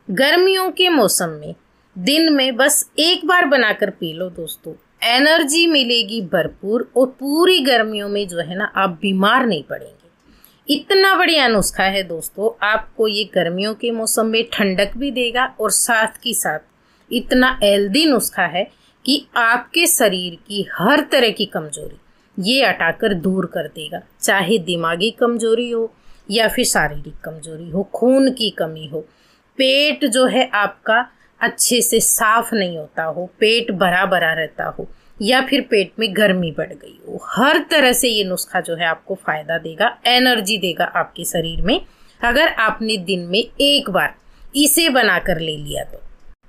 गर्मियों के मौसम में दिन में बस एक बार बनाकर पी लो दोस्तों, एनर्जी मिलेगी भरपूर और पूरी गर्मियों में जो है ना आप बीमार नहीं पड़ेंगे। इतना बढ़िया नुस्खा है दोस्तों, आपको ये गर्मियों के मौसम में ठंडक भी देगा और साथ ही साथ इतना हेल्दी नुस्खा है कि आपके शरीर की हर तरह की कमजोरी ये हटाकर दूर कर देगा। चाहे दिमागी कमजोरी हो या फिर शारीरिक कमजोरी हो, खून की कमी हो, पेट जो है आपका अच्छे से साफ नहीं होता हो, पेट भरा भरा रहता हो, या फिर पेट में गर्मी बढ़ गई हो, हर तरह से ये नुस्खा जो है आपको फायदा देगा, एनर्जी देगा आपके शरीर में, अगर आपने दिन में एक बार इसे बनाकर ले लिया तो।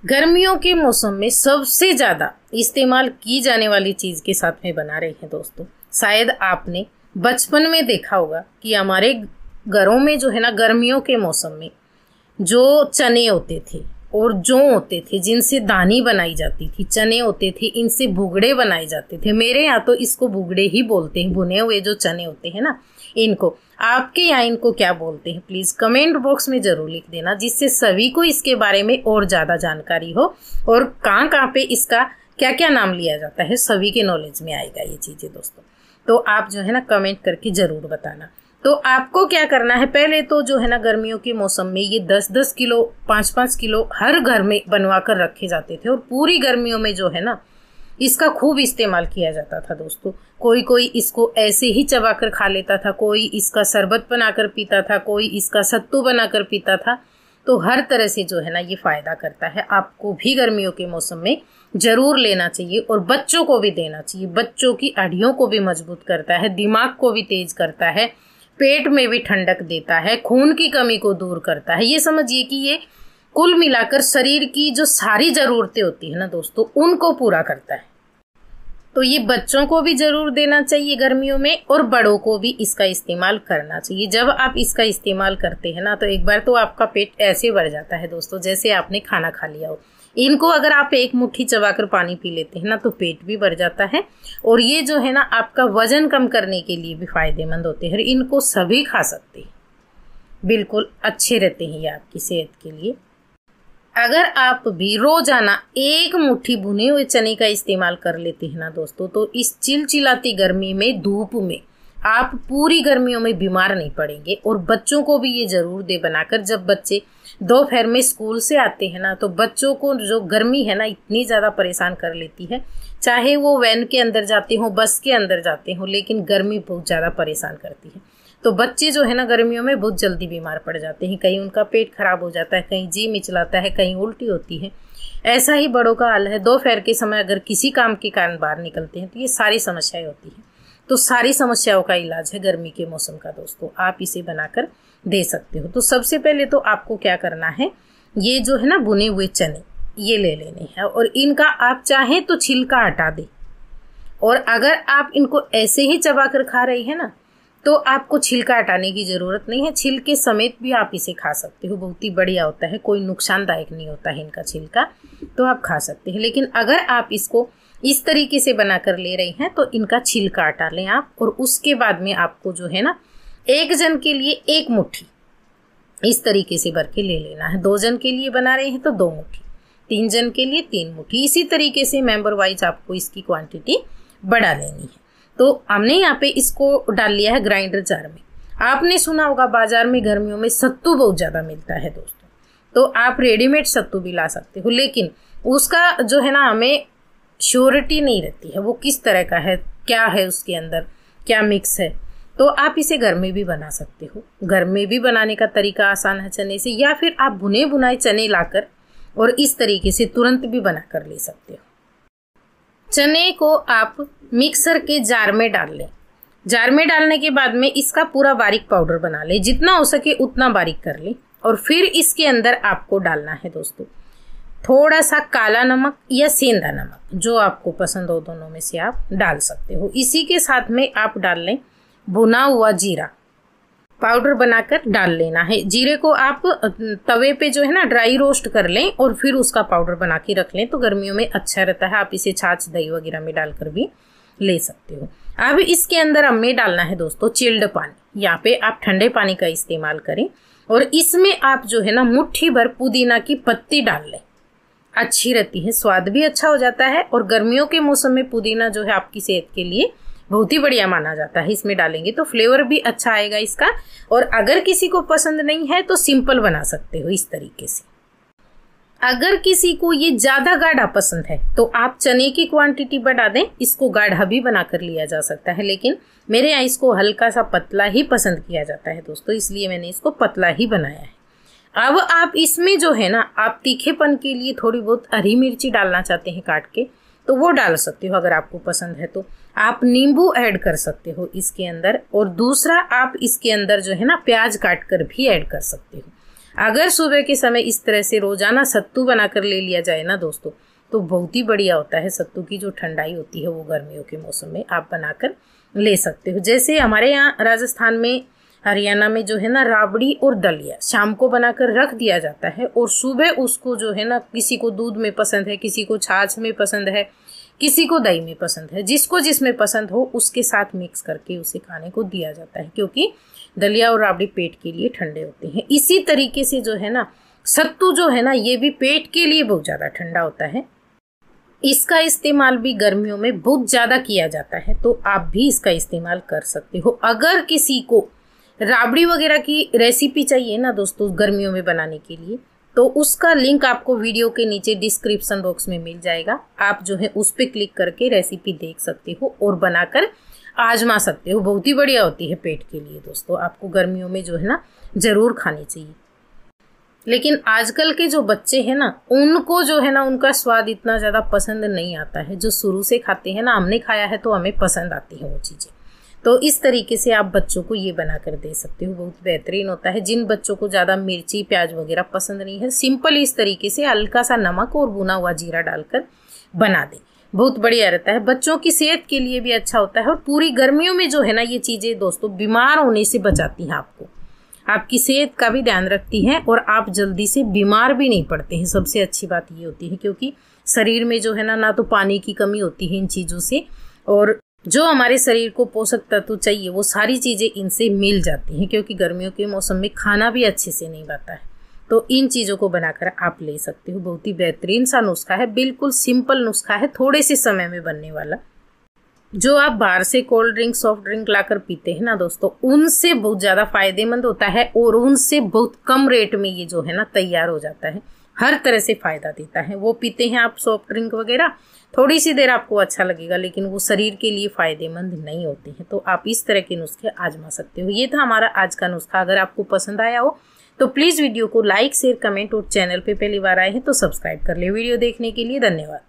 गर्मियों के मौसम में सबसे ज्यादा इस्तेमाल की जाने वाली चीज के साथ में बना रहे हैं दोस्तों। शायद आपने बचपन में देखा होगा कि हमारे घरों में जो है ना गर्मियों के मौसम में जो चने होते थे और जौ होते थे जिनसे दानी बनाई जाती थी, चने होते थे इनसे भुगड़े बनाए जाते थे। मेरे यहाँ तो इसको भुगड़े ही बोलते हैं, भुने हुए जो चने होते हैं ना इनको। आपके यहाँ इनको क्या बोलते हैं प्लीज कमेंट बॉक्स में जरूर लिख देना, जिससे सभी को इसके बारे में और ज्यादा जानकारी हो और कहाँ कहाँ पे इसका क्या क्या नाम लिया जाता है सभी के नॉलेज में आएगा ये चीजें दोस्तों। तो आप जो है ना कमेंट करके जरूर बताना। तो आपको क्या करना है, पहले तो जो है ना गर्मियों के मौसम में ये 10-10 किलो 5-5 किलो हर घर में बनवा कर रखे जाते थे और पूरी गर्मियों में जो है ना इसका खूब इस्तेमाल किया जाता था दोस्तों। कोई कोई इसको ऐसे ही चबा कर खा लेता था, कोई इसका शरबत बनाकर पीता था, कोई इसका सत्तू बनाकर पीता था। तो हर तरह से जो है ना ये फायदा करता है। आपको भी गर्मियों के मौसम में जरूर लेना चाहिए और बच्चों को भी देना चाहिए। बच्चों की हड्डियों को भी मजबूत करता है, दिमाग को भी तेज करता है, पेट में भी ठंडक देता है, खून की कमी को दूर करता है। ये समझिए कि ये कुल मिलाकर शरीर की जो सारी जरूरतें होती है ना दोस्तों उनको पूरा करता है। तो ये बच्चों को भी जरूर देना चाहिए गर्मियों में और बड़ों को भी इसका इस्तेमाल करना चाहिए। जब आप इसका इस्तेमाल करते हैं ना तो एक बार तो आपका पेट ऐसे भर जाता है दोस्तों जैसे आपने खाना खा लिया हो। इनको अगर आप एक मुट्ठी चबाकर पानी पी लेते हैं ना तो पेट भी भर जाता है और ये जो है ना आपका वजन कम करने के लिए भी फायदेमंद होते हैं। इनको सभी खा सकते हैं, बिल्कुल अच्छे रहते हैं ये आपकी सेहत के लिए। अगर आप भी रोजाना एक मुट्ठी भुने हुए चने का इस्तेमाल कर लेते हैं ना दोस्तों तो इस चिलचिलाती गर्मी में धूप में आप पूरी गर्मियों में बीमार नहीं पड़ेंगे। और बच्चों को भी ये जरूर दे बनाकर। जब बच्चे दोपहर में स्कूल से आते हैं ना तो बच्चों को जो गर्मी है ना इतनी ज़्यादा परेशान कर लेती है, चाहे वो वैन के अंदर जाते हो बस के अंदर जाते हो, लेकिन गर्मी बहुत ज़्यादा परेशान करती है। तो बच्चे जो है ना गर्मियों में बहुत जल्दी बीमार पड़ जाते हैं। कहीं उनका पेट खराब हो जाता है, कहीं जी मिचलाता है, कहीं उल्टी होती है। ऐसा ही बड़ों का हाल है। दोपहर के समय अगर किसी काम के कारण बाहर निकलते हैं तो ये सारी समस्याएं होती हैं। तो सारी समस्याओं का इलाज है गर्मी के मौसम का दोस्तों, आप इसे बनाकर दे सकते हो। तो सबसे पहले तो आपको क्या करना है, ये जो है ना भुने हुए चने ये ले लेने हैं और इनका आप चाहें तो छिलका हटा दें। और अगर आप इनको ऐसे ही चबा कर खा रहे हैं ना तो आपको छिलका हटाने की जरूरत नहीं है। छिलके समेत भी आप इसे खा सकते हो, बहुत ही बढ़िया होता है, कोई नुकसानदायक नहीं होता है इनका छिलका, तो आप खा सकते हैं। लेकिन अगर आप इसको इस तरीके से बनाकर ले रहे हैं तो इनका छिलका हटा लें आप। और उसके बाद में आपको जो है ना एक जन के लिए एक मुट्ठी इस तरीके से भर के ले लेना है। 2 जन के लिए बना रहे हैं तो 2 मुट्ठी, 3 जन के लिए 3 मुट्ठी, इसी तरीके से मेंबर वाइज आपको इसकी क्वांटिटी बढ़ा लेनी है। तो हमने यहाँ पे इसको डाल लिया है ग्राइंडर जार में। आपने सुना होगा बाजार में गर्मियों में सत्तू बहुत ज्यादा मिलता है दोस्तों, तो आप रेडीमेड सत्तू भी ला सकते हो, लेकिन उसका जो है ना हमें श्योरिटी नहीं रहती है वो किस तरह का है, क्या है उसके अंदर, क्या मिक्स है। तो आप इसे घर में भी बना सकते हो। घर में भी बनाने का तरीका आसान है चने से, या फिर आप भुने भुनाए चने लाकर और इस तरीके से तुरंत भी बना कर ले सकते हो। चने को आप मिक्सर के जार में डाल लें। जार में डालने के बाद में इसका पूरा बारीक पाउडर बना लें, जितना हो सके उतना बारीक कर लें। और फिर इसके अंदर आपको डालना है दोस्तों थोड़ा सा काला नमक या सेंधा नमक, जो आपको पसंद हो दोनों में से आप डाल सकते हो। इसी के साथ में आप डाल लें भुना हुआ जीरा, पाउडर बनाकर डाल लेना है। जीरे को आप तवे पे जो है ना ड्राई रोस्ट कर लें और फिर उसका पाउडर बना के रख लें, तो गर्मियों में अच्छा रहता है। आप इसे छाछ दही वगैरह में डालकर भी ले सकते हो। अब इसके अंदर हमें डालना है दोस्तों चिल्ड पानी। यहाँ पे आप ठंडे पानी का इस्तेमाल करें और इसमें आप जो है ना मुट्ठी भर पुदीना की पत्ती डाल लें, अच्छी रहती है, स्वाद भी अच्छा हो जाता है। और गर्मियों के मौसम में पुदीना जो है आपकी सेहत के लिए बहुत ही बढ़िया माना जाता है। इसमें डालेंगे तो फ्लेवर भी अच्छा आएगा इसका। और अगर किसी को पसंद नहीं है तो सिंपल बना सकते हो इस तरीके से। अगर किसी को ये ज्यादा गाढ़ा पसंद है तो आप चने की क्वांटिटी बढ़ा दें, इसको गाढ़ा भी बना कर लिया जा सकता है, लेकिन मेरे यहाँ इसको हल्का सा पतला ही पसंद किया जाता है दोस्तों, इसलिए मैंने इसको पतला ही बनाया है। अब आप इसमें जो है ना आप तीखेपन के लिए थोड़ी बहुत हरी मिर्ची डालना चाहते हैं काट के तो वो डाल सकते हो, अगर आपको पसंद है तो। आप नींबू ऐड कर सकते हो इसके अंदर। और दूसरा आप इसके अंदर जो है ना प्याज काट कर भी ऐड कर सकते हो। अगर सुबह के समय इस तरह से रोजाना सत्तू बनाकर ले लिया जाए ना दोस्तों तो बहुत ही बढ़िया होता है। सत्तू की जो ठंडाई होती है वो गर्मियों के मौसम में आप बनाकर ले सकते हो। जैसे हमारे यहाँ राजस्थान में, हरियाणा में जो है ना राबड़ी और दलिया शाम को बनाकर रख दिया जाता है और सुबह उसको जो है ना किसी को दूध में पसंद है, किसी को छाछ में पसंद है, किसी को दही में पसंद है, जिसको जिसमें पसंद हो उसके साथ मिक्स करके उसे खाने को दिया जाता है, क्योंकि दलिया और राबड़ी पेट के लिए ठंडे होते हैं। इसी तरीके से जो है ना सत्तू जो है ना ये भी पेट के लिए बहुत ज़्यादा ठंडा होता है। इसका इस्तेमाल भी गर्मियों में बहुत ज़्यादा किया जाता है, तो आप भी इसका इस्तेमाल कर सकते हो। अगर किसी को राबड़ी वगैरह की रेसिपी चाहिए ना दोस्तों गर्मियों में बनाने के लिए तो उसका लिंक आपको वीडियो के नीचे डिस्क्रिप्शन बॉक्स में मिल जाएगा। आप जो है उस पर क्लिक करके रेसिपी देख सकते हो और बनाकर आजमा सकते हो। बहुत ही बढ़िया होती है पेट के लिए दोस्तों, आपको गर्मियों में जो है ना जरूर खानी चाहिए। लेकिन आजकल के जो बच्चे हैं ना उनको जो है ना उनका स्वाद इतना ज़्यादा पसंद नहीं आता है। जो शुरू से खाते हैं ना, हमने खाया है तो हमें पसंद आती है वो चीज़ें। तो इस तरीके से आप बच्चों को ये बना कर दे सकते हो, बहुत बेहतरीन होता है। जिन बच्चों को ज़्यादा मिर्ची प्याज वगैरह पसंद नहीं है, सिंपल इस तरीके से हल्का सा नमक और भुना हुआ जीरा डालकर बना दे, बहुत बढ़िया रहता है। बच्चों की सेहत के लिए भी अच्छा होता है और पूरी गर्मियों में जो है ना ये चीज़ें दोस्तों बीमार होने से बचाती हैं आपको, आपकी सेहत का भी ध्यान रखती हैं और आप जल्दी से बीमार भी नहीं पड़ते हैं। सबसे अच्छी बात ये होती है क्योंकि शरीर में जो है ना तो पानी की कमी होती है इन चीज़ों से, और जो हमारे शरीर को पोषक तत्व चाहिए वो सारी चीज़ें इनसे मिल जाती हैं, क्योंकि गर्मियों के मौसम में खाना भी अच्छे से नहीं बनता है। तो इन चीज़ों को बनाकर आप ले सकते हो। बहुत ही बेहतरीन सा नुस्खा है, बिल्कुल सिंपल नुस्खा है, थोड़े से समय में बनने वाला। जो आप बाहर से कोल्ड ड्रिंक सॉफ्ट ड्रिंक लाकर पीते हैं ना दोस्तों उनसे बहुत ज़्यादा फायदेमंद होता है और उनसे बहुत कम रेट में ये जो है ना तैयार हो जाता है, हर तरह से फ़ायदा देता है। वो पीते हैं आप सॉफ्ट ड्रिंक वगैरह, थोड़ी सी देर आपको अच्छा लगेगा लेकिन वो शरीर के लिए फ़ायदेमंद नहीं होते हैं। तो आप इस तरह के नुस्खे आजमा सकते हो। ये था हमारा आज का नुस्खा। अगर आपको पसंद आया हो तो प्लीज़ वीडियो को लाइक शेयर कमेंट और चैनल पे पहली बार आए हैं तो सब्सक्राइब कर ले। वीडियो देखने के लिए धन्यवाद।